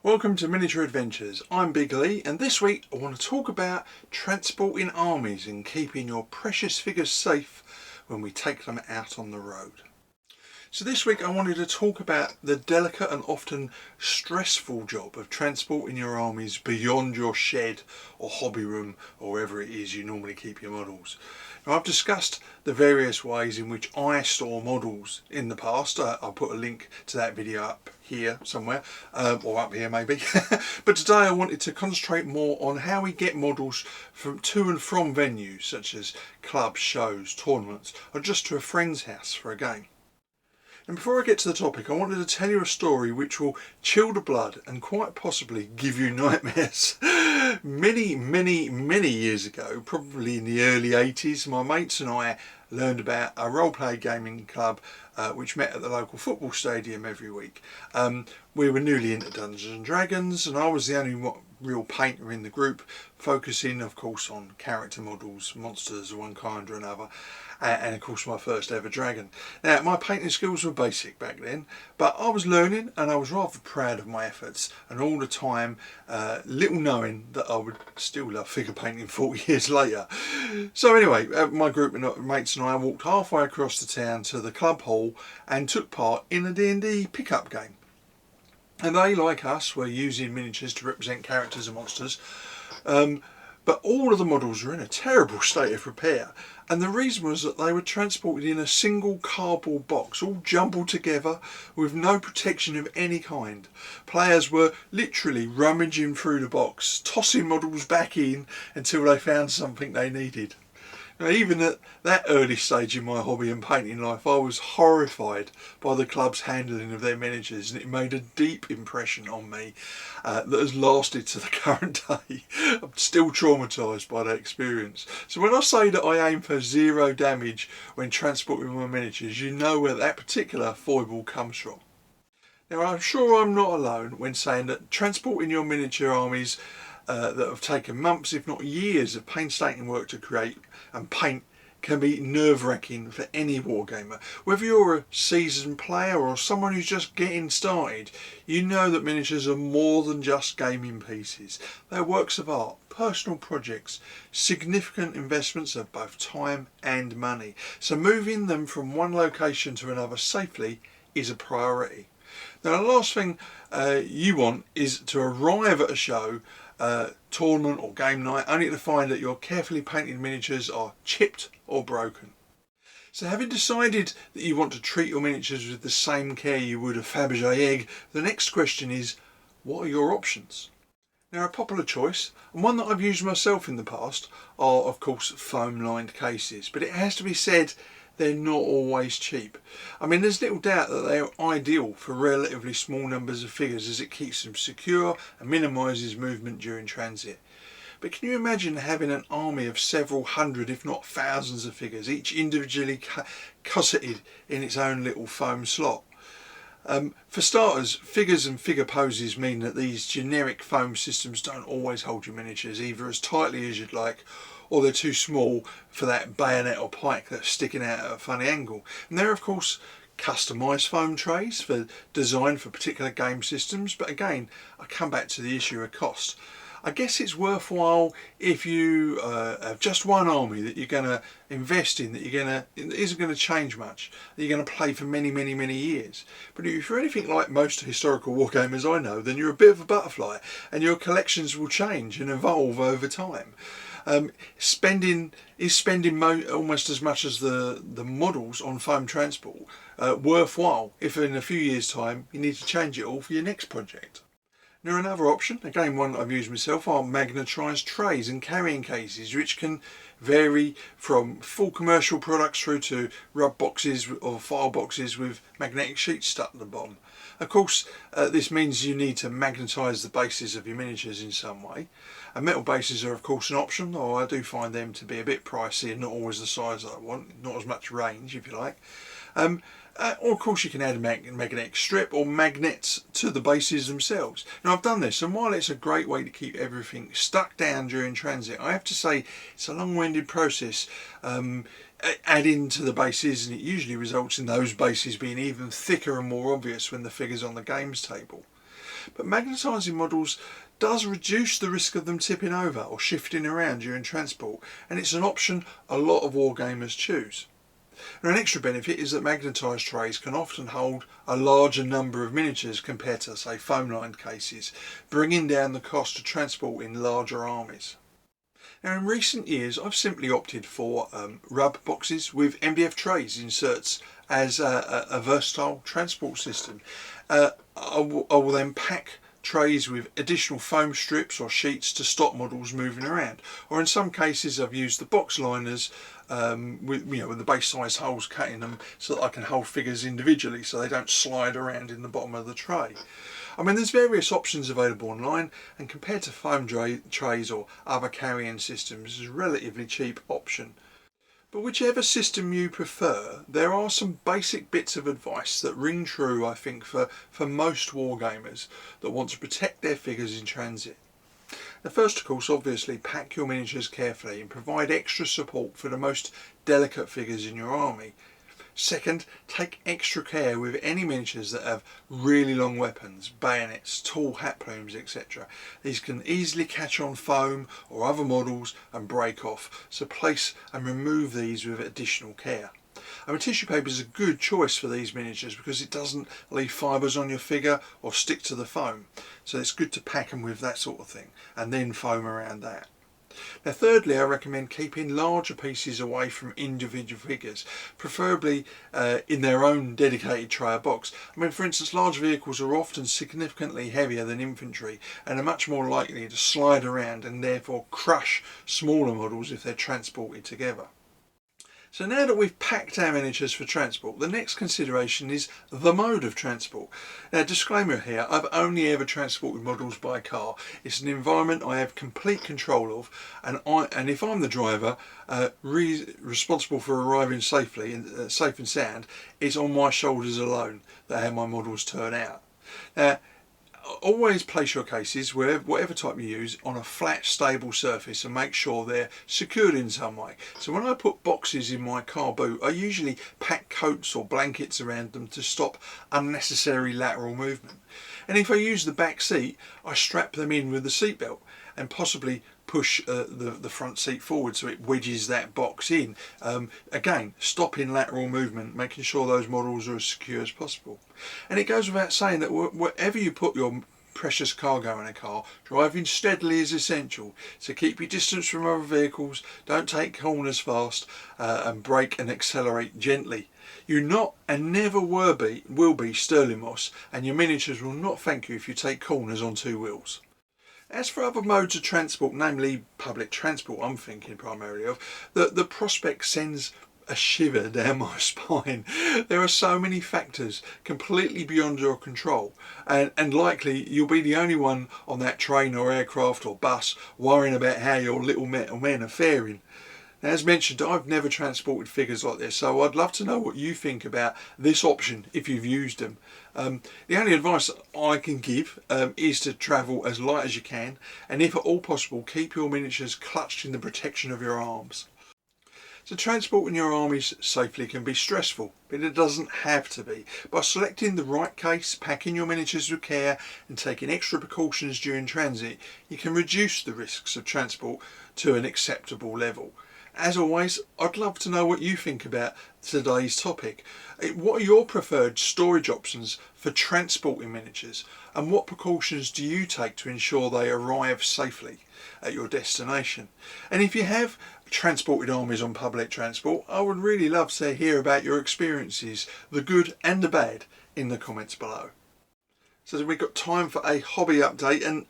Welcome to Miniature Adventures. I'm Big Lee, and this week I want to talk about transporting armies and keeping your precious figures safe when we take them out on the road. So this week I wanted to talk about the delicate and often stressful job of transporting your armies beyond your shed or hobby room or wherever it is you normally keep your models. Now, I've discussed the various ways in which I store models in the past. I'll put a link to that video up here somewhere, or up here maybe. But today I wanted to concentrate more on how we get models to and from venues such as clubs, shows, tournaments, or just to a friend's house for a game. And before I get to the topic, I wanted to tell you a story which will chill the blood and quite possibly give you nightmares. Many years ago, probably in the early 80s, my mates and I learned about a role-play gaming club which met at the local football stadium every week. We were newly into Dungeons and Dragons, and I was the only real painter in the group, focusing of course on character models, monsters of one kind or another, and of course my first ever dragon. Now, my painting skills were basic back then, but I was learning and I was rather proud of my efforts, and all the time little knowing that I would still love figure painting 40 years later. So anyway, my group of mates and I walked halfway across the town to the club hall and took part in a D&D pickup game. And they, like us, were using miniatures to represent characters and monsters, but all of the models were in a terrible state of repair, and the reason was that they were transported in a single cardboard box, all jumbled together with no protection of any kind. Players were literally rummaging through the box, tossing models back in until they found something they needed. Now, even at that early stage in my hobby and painting life, I was horrified by the club's handling of their miniatures, and it made a deep impression on me that has lasted to the current day. I'm still traumatised by that experience. So when I say that I aim for zero damage when transporting my miniatures, you know where that particular foible comes from. Now, I'm sure I'm not alone when saying that transporting your miniature armies that have taken months, if not years, of painstaking work to create and paint can be nerve-wracking for any wargamer. Whether you're a seasoned player or someone who's just getting started, you know that miniatures are more than just gaming pieces. They're works of art, personal projects, significant investments of both time and money. So moving them from one location to another safely is a priority. Now, the last thing you want is to arrive at a show, tournament or game night only to find that your carefully painted miniatures are chipped or broken. So having decided that you want to treat your miniatures with the same care you would a Fabergé egg, the next question is, what are your options? Now, a popular choice, and one that I've used myself in the past, are of course foam lined cases, but it has to be said they're not always cheap. I mean, there's little doubt that they are ideal for relatively small numbers of figures, as it keeps them secure and minimises movement during transit. But can you imagine having an army of several hundred, if not thousands of figures, each individually cosseted in its own little foam slot? For starters, figures and figure poses mean that these generic foam systems don't always hold your miniatures either as tightly as you'd like, or they're too small for that bayonet or pike that's sticking out at a funny angle. And there are of course customised foam trays designed for particular game systems, but again I come back to the issue of cost. I guess it's worthwhile if you have just one army that you're going to invest in, that isn't going to change much, that you're going to play for many years. But if you're anything like most historical wargamers I know, then you're a bit of a butterfly, and your collections will change and evolve over time. Spending almost as much as the models on foam transport worthwhile if in a few years' time you need to change it all for your next project. Now, another option, again one I've used myself, are magnetised trays and carrying cases, which can vary from full commercial products through to rub boxes or file boxes with magnetic sheets stuck to the bottom. Of course, this means you need to magnetise the bases of your miniatures in some way. And metal bases are of course an option, though I do find them to be a bit pricey and not always the size that I want, not as much range if you like. Or of course you can add a magnetic strip or magnets to the bases themselves. Now, I've done this, and while it's a great way to keep everything stuck down during transit, I have to say it's a long-winded process adding to the bases, and it usually results in those bases being even thicker and more obvious when the figure's on the games table. but magnetising models does reduce the risk of them tipping over or shifting around during transport, and it's an option a lot of wargamers choose. Now, an extra benefit is that magnetised trays can often hold a larger number of miniatures compared to, say, foam-lined cases, bringing down the cost of transporting larger armies. Now, in recent years I've simply opted for rub boxes with MDF trays inserts as a versatile transport system. I will then pack trays with additional foam strips or sheets to stop models moving around, or in some cases I've used the box liners with the base size holes cut in them so that I can hold figures individually so they don't slide around in the bottom of the tray. I mean, there's various options available online, and compared to foam trays or other carrying systems, it's a relatively cheap option. But whichever system you prefer, there are some basic bits of advice that ring true, I think, for most wargamers that want to protect their figures in transit. Now, first, of course, obviously pack your miniatures carefully and provide extra support for the most delicate figures in your army. Second, take extra care with any miniatures that have really long weapons, bayonets, tall hat plumes, etc. These can easily catch on foam or other models and break off, so place and remove these with additional care. I mean, tissue paper is a good choice for these miniatures because it doesn't leave fibres on your figure or stick to the foam, so it's good to pack them with that sort of thing and then foam around that. Now, thirdly, I recommend keeping larger pieces away from individual figures, preferably in their own dedicated tray or box. I mean, for instance, large vehicles are often significantly heavier than infantry and are much more likely to slide around and therefore crush smaller models if they're transported together. So now that we've packed our miniatures for transport, the next consideration is the mode of transport. Now, disclaimer here, I've only ever transported models by car. It's an environment I have complete control of, and if I'm the driver responsible for arriving safely and safe and sound, it's on my shoulders alone that how my models turn out. Now, always place your cases, whatever type you use, on a flat, stable surface and make sure they're secured in some way. So when I put boxes in my car boot, I usually pack coats or blankets around them to stop unnecessary lateral movement. And if I use the back seat, I strap them in with the seatbelt and possibly push the front seat forward so it wedges that box in. Again, stopping lateral movement, making sure those models are as secure as possible. And it goes without saying that wherever you put your precious cargo in a car, driving steadily is essential. So keep your distance from other vehicles, don't take corners fast, and brake and accelerate gently. You're not and never will be Sterling Moss, and your miniatures will not thank you if you take corners on two wheels. As for other modes of transport, namely public transport, I'm thinking primarily of, the prospect sends a shiver down my spine. There are so many factors completely beyond your control, and likely you'll be the only one on that train or aircraft or bus worrying about how your little metal men are faring. Now, as mentioned, I've never transported figures like this, so I'd love to know what you think about this option if you've used them. The only advice I can give is to travel as light as you can, and if at all possible, keep your miniatures clutched in the protection of your arms. So transporting your armies safely can be stressful, but it doesn't have to be. By selecting the right case, packing your miniatures with care and taking extra precautions during transit, you can reduce the risks of transport to an acceptable level. As always, I'd love to know what you think about today's topic. What are your preferred storage options for transporting miniatures, and what precautions do you take to ensure they arrive safely at your destination? And if you have transported armies on public transport, I would really love to hear about your experiences, the good and the bad, in the comments below. So we've got time for a hobby update, and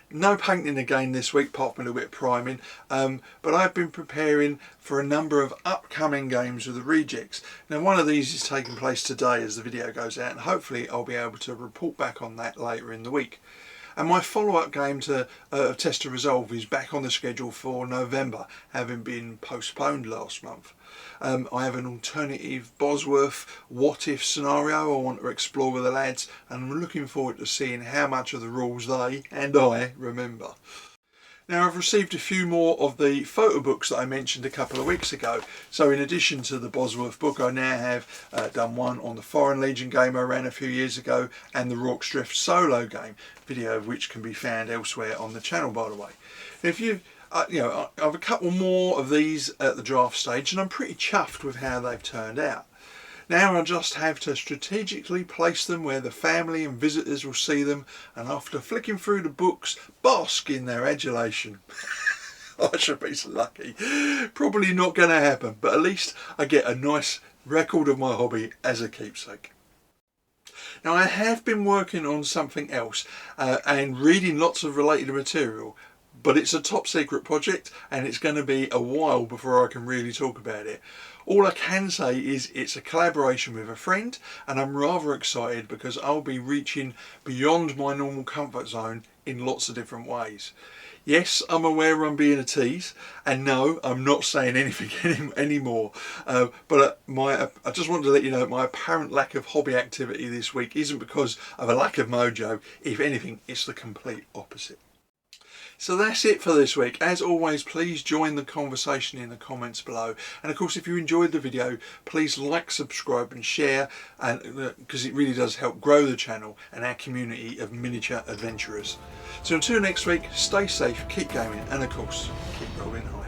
no painting again this week apart from a little bit of priming, but I've been preparing for a number of upcoming games with the rejects. Now, one of these is taking place today as the video goes out, and hopefully I'll be able to report back on that later in the week. And my follow-up game to Test to Resolve is back on the schedule for November, having been postponed last month. I have an alternative Bosworth what-if scenario I want to explore with the lads, and I'm looking forward to seeing how much of the rules they and I remember. Now, I've received a few more of the photo books that I mentioned a couple of weeks ago. So in addition to the Bosworth book, I now have done one on the Foreign Legion game I ran a few years ago and the Rorke's Drift solo game, video of which can be found elsewhere on the channel, by the way. If you I've a couple more of these at the draft stage, and I'm pretty chuffed with how they've turned out. Now I just have to strategically place them where the family and visitors will see them, and after flicking through the books, bask in their adulation. I should be so lucky. Probably not going to happen, but at least I get a nice record of my hobby as a keepsake. Now, I have been working on something else and reading lots of related material, but it's a top secret project and it's going to be a while before I can really talk about it. All I can say is it's a collaboration with a friend, and I'm rather excited because I'll be reaching beyond my normal comfort zone in lots of different ways. Yes, I'm aware I'm being a tease, and no, I'm not saying anything anymore. But I just wanted to let you know that my apparent lack of hobby activity this week isn't because of a lack of mojo. If anything, it's the complete opposite. So that's it for this week. As always, please join the conversation in the comments below. And of course, if you enjoyed the video, please like, subscribe and share, because it really does help grow the channel and our community of miniature adventurers. So until next week, stay safe, keep gaming, and of course, keep rolling on.